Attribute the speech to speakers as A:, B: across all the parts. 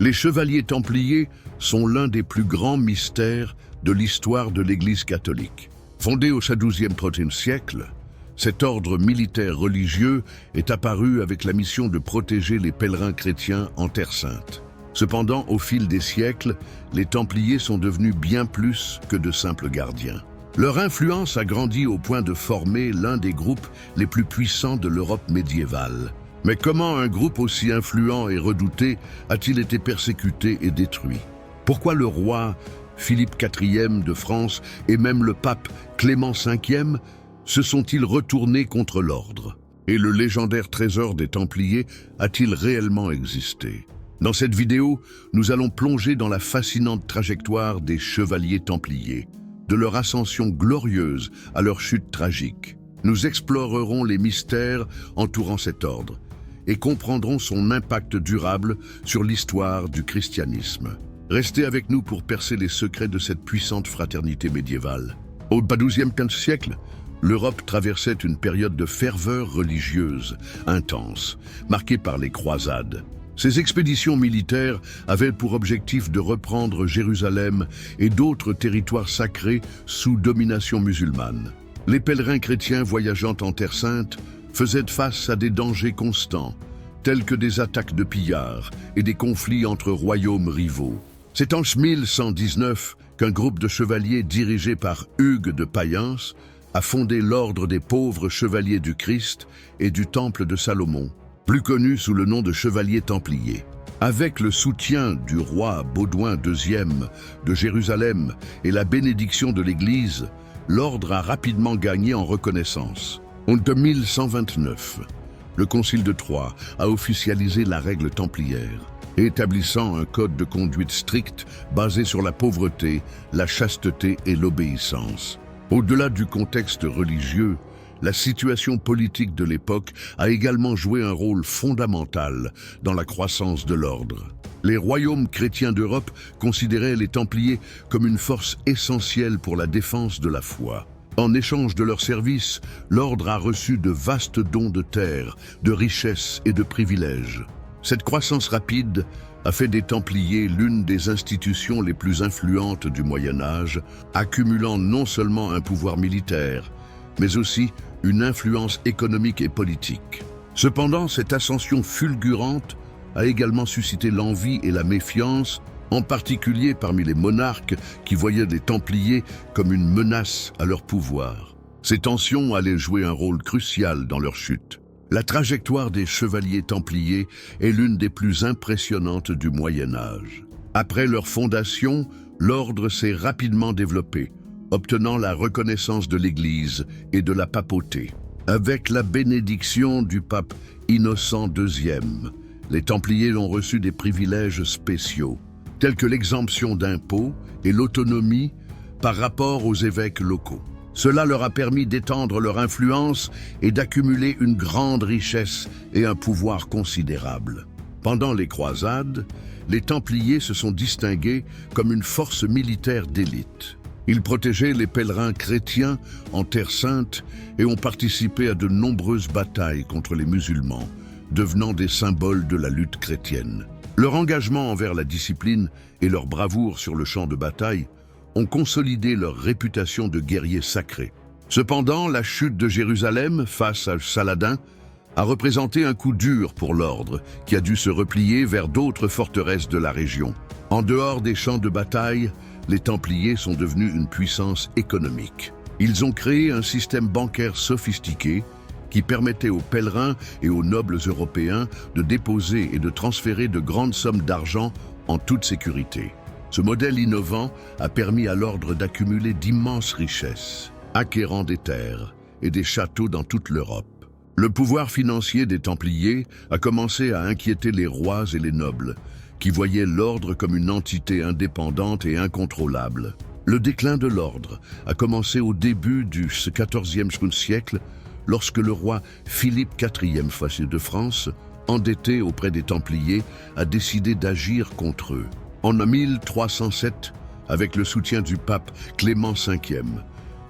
A: Les chevaliers templiers sont l'un des plus grands mystères de l'histoire de l'Église catholique. Fondé au XIIe-XIIIe siècle, cet ordre militaire religieux est apparu avec la mission de protéger les pèlerins chrétiens en Terre Sainte. Cependant, au fil des siècles, les Templiers sont devenus bien plus que de simples gardiens. Leur influence a grandi au point de former l'un des groupes les plus puissants de l'Europe médiévale. Mais comment un groupe aussi influent et redouté a-t-il été persécuté et détruit? Pourquoi le roi Philippe IV de France et même le pape Clément V se sont-ils retournés contre l'ordre? Et le légendaire trésor des Templiers a-t-il réellement existé? Dans cette vidéo, nous allons plonger dans la fascinante trajectoire des chevaliers templiers, de leur ascension glorieuse à leur chute tragique. Nous explorerons les mystères entourant cet ordre et comprendrons son impact durable sur l'histoire du christianisme. Restez avec nous pour percer les secrets de cette puissante fraternité médiévale. Au XIIe siècle, l'Europe traversait une période de ferveur religieuse intense, marquée par les croisades. Ces expéditions militaires avaient pour objectif de reprendre Jérusalem et d'autres territoires sacrés sous domination musulmane. Les pèlerins chrétiens voyageant en Terre Sainte faisaient face à des dangers constants, tels que des attaques de pillards et des conflits entre royaumes rivaux. C'est en 1119 qu'un groupe de chevaliers dirigé par Hugues de Payens a fondé l'ordre des pauvres chevaliers du Christ et du Temple de Salomon, plus connu sous le nom de chevaliers templiers. Avec le soutien du roi Baudouin II de Jérusalem et la bénédiction de l'Église, l'ordre a rapidement gagné en reconnaissance. En 1129, le Concile de Troyes a officialisé la règle templière, établissant un code de conduite strict basé sur la pauvreté, la chasteté et l'obéissance. Au-delà du contexte religieux, la situation politique de l'époque a également joué un rôle fondamental dans la croissance de l'ordre. Les royaumes chrétiens d'Europe considéraient les Templiers comme une force essentielle pour la défense de la foi. En échange de leurs services, l'ordre a reçu de vastes dons de terres, de richesses et de privilèges. Cette croissance rapide a fait des Templiers l'une des institutions les plus influentes du Moyen Âge, accumulant non seulement un pouvoir militaire, mais aussi une influence économique et politique. Cependant, cette ascension fulgurante a également suscité l'envie et la méfiance, en particulier parmi les monarques qui voyaient les Templiers comme une menace à leur pouvoir. Ces tensions allaient jouer un rôle crucial dans leur chute. La trajectoire des chevaliers templiers est l'une des plus impressionnantes du Moyen Âge. Après leur fondation, l'ordre s'est rapidement développé, obtenant la reconnaissance de l'Église et de la papauté. Avec la bénédiction du pape Innocent II, les Templiers ont reçu des privilèges spéciaux, tels que l'exemption d'impôts et l'autonomie par rapport aux évêques locaux. Cela leur a permis d'étendre leur influence et d'accumuler une grande richesse et un pouvoir considérable. Pendant les croisades, les Templiers se sont distingués comme une force militaire d'élite. Ils protégeaient les pèlerins chrétiens en Terre Sainte et ont participé à de nombreuses batailles contre les musulmans, devenant des symboles de la lutte chrétienne. Leur engagement envers la discipline et leur bravoure sur le champ de bataille ont consolidé leur réputation de guerriers sacrés. Cependant, la chute de Jérusalem face à Saladin a représenté un coup dur pour l'ordre, qui a dû se replier vers d'autres forteresses de la région. En dehors des champs de bataille, les Templiers sont devenus une puissance économique. Ils ont créé un système bancaire sophistiqué qui permettait aux pèlerins et aux nobles européens de déposer et de transférer de grandes sommes d'argent en toute sécurité. Ce modèle innovant a permis à l'ordre d'accumuler d'immenses richesses, acquérant des terres et des châteaux dans toute l'Europe. Le pouvoir financier des Templiers a commencé à inquiéter les rois et les nobles, qui voyaient l'ordre comme une entité indépendante et incontrôlable. Le déclin de l'ordre a commencé au début du XIVe siècle, lorsque le roi Philippe IV de France, endetté auprès des Templiers, a décidé d'agir contre eux. En 1307, avec le soutien du pape Clément V,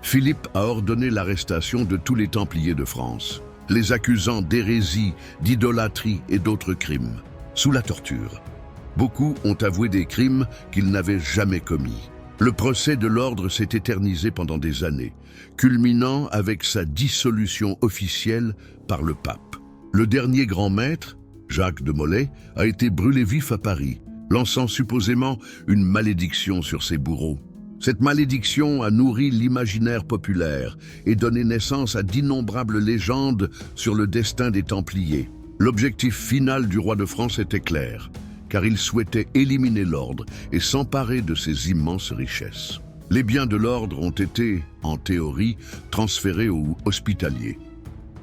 A: Philippe a ordonné l'arrestation de tous les Templiers de France, les accusant d'hérésie, d'idolâtrie et d'autres crimes. Sous la torture, Beaucoup ont avoué des crimes qu'ils n'avaient jamais commis. Le procès de l'ordre s'est éternisé pendant des années, culminant avec sa dissolution officielle par le pape. Le dernier grand maître, Jacques de Molay, a été brûlé vif à Paris, lançant supposément une malédiction sur ses bourreaux. Cette malédiction a nourri l'imaginaire populaire et donné naissance à d'innombrables légendes sur le destin des Templiers. L'objectif final du roi de France était clair, car il souhaitait éliminer l'ordre et s'emparer de ses immenses richesses. Les biens de l'ordre ont été, en théorie, transférés aux hospitaliers,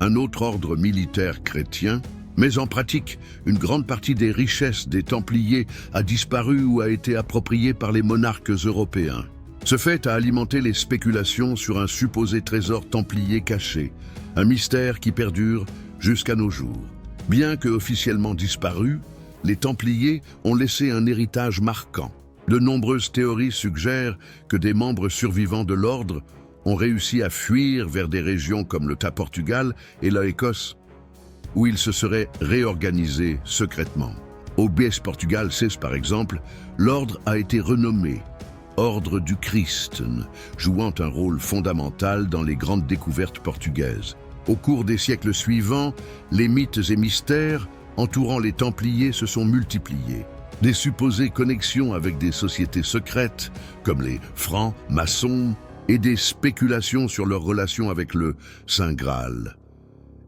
A: un autre ordre militaire chrétien, mais en pratique, une grande partie des richesses des Templiers a disparu ou a été appropriée par les monarques européens. Ce fait a alimenté les spéculations sur un supposé trésor templier caché, un mystère qui perdure jusqu'à nos jours. Bien que officiellement disparus, les Templiers ont laissé un héritage marquant. De nombreuses théories suggèrent que des membres survivants de l'ordre ont réussi à fuir vers des régions comme le Portugal et la Écosse, où ils se seraient réorganisés secrètement. Au Portugal 16 par exemple, l'ordre a été renommé Ordre du Christ, jouant un rôle fondamental dans les grandes découvertes portugaises. Au cours des siècles suivants, les mythes et mystères entourant les Templiers se sont multipliés. Des supposées connexions avec des sociétés secrètes, comme les francs, maçons, et des spéculations sur leur relation avec le Saint Graal.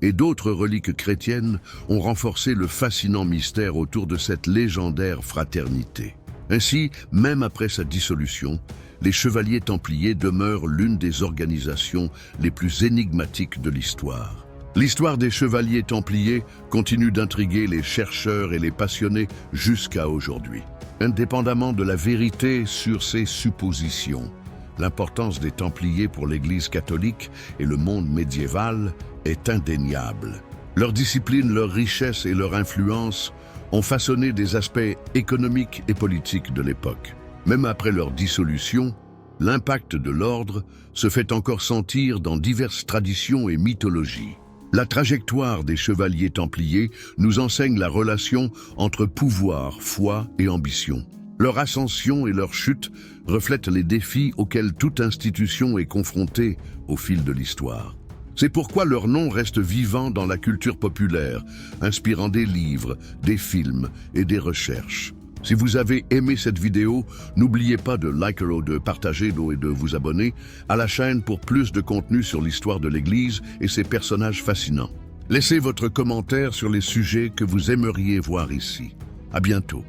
A: Et d'autres reliques chrétiennes ont renforcé le fascinant mystère autour de cette légendaire fraternité. Ainsi, même après sa dissolution, les Chevaliers Templiers demeurent l'une des organisations les plus énigmatiques de l'histoire. L'histoire des Chevaliers Templiers continue d'intriguer les chercheurs et les passionnés jusqu'à aujourd'hui. Indépendamment de la vérité sur ces suppositions, l'importance des Templiers pour l'Église catholique et le monde médiéval est indéniable. Leur discipline, leur richesse et leur influence ont façonné des aspects économiques et politiques de l'époque. Même après leur dissolution, l'impact de l'ordre se fait encore sentir dans diverses traditions et mythologies. La trajectoire des chevaliers templiers nous enseigne la relation entre pouvoir, foi et ambition. Leur ascension et leur chute reflètent les défis auxquels toute institution est confrontée au fil de l'histoire. C'est pourquoi leur nom reste vivant dans la culture populaire, inspirant des livres, des films et des recherches. Si vous avez aimé cette vidéo, n'oubliez pas de liker ou de partager et de vous abonner à la chaîne pour plus de contenu sur l'histoire de l'Église et ses personnages fascinants. Laissez votre commentaire sur les sujets que vous aimeriez voir ici. À bientôt.